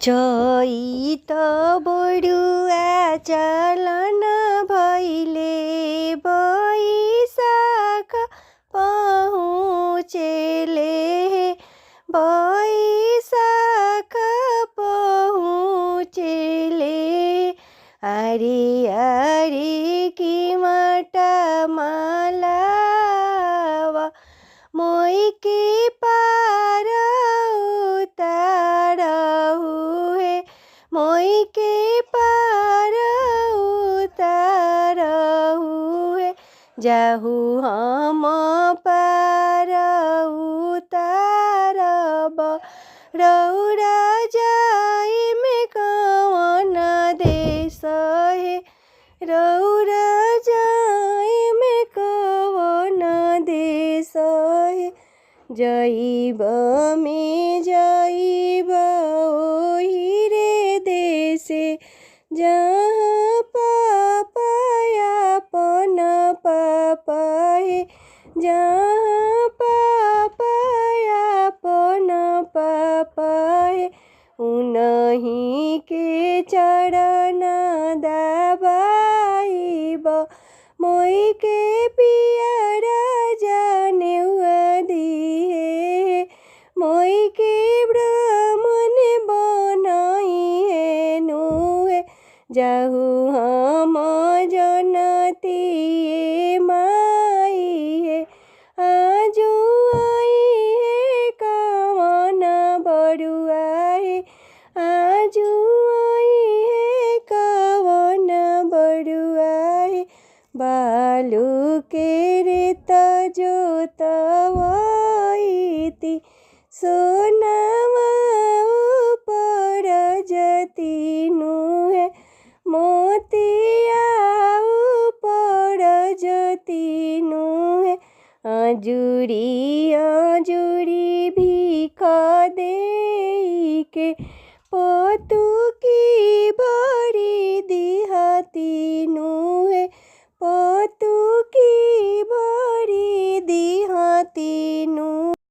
चैत बडुआ चलन भैले बैशाख पहुँचेले बैशाख पहुँचेले अरे अरे की मटा मालावा मोई के पार उतार हुए मोई के पार उतार हुए जाहू हम पार उतारब रौरा जाई में कौन देश है रौरा जाई में कौन देश है जइब में जइब ओही रे देशे जहाँ पापयापन पापे जहाँ पापयापन पापे उनही के चरण दबाइब मोई के पियर जाने दिए मोई के ब्राह्मण बनाई है नुए जाहू हम जनती माई है आजू आई है कवन बड़ुआ है आजू आई है कवन बड़ुआ है बालू के रेत जोतवाईती सोनावा ऊपर जतीनु है मोतिया ऊपर जतीनु है आजुरी आजुरी भीख दे के पोतू की भरी दिहती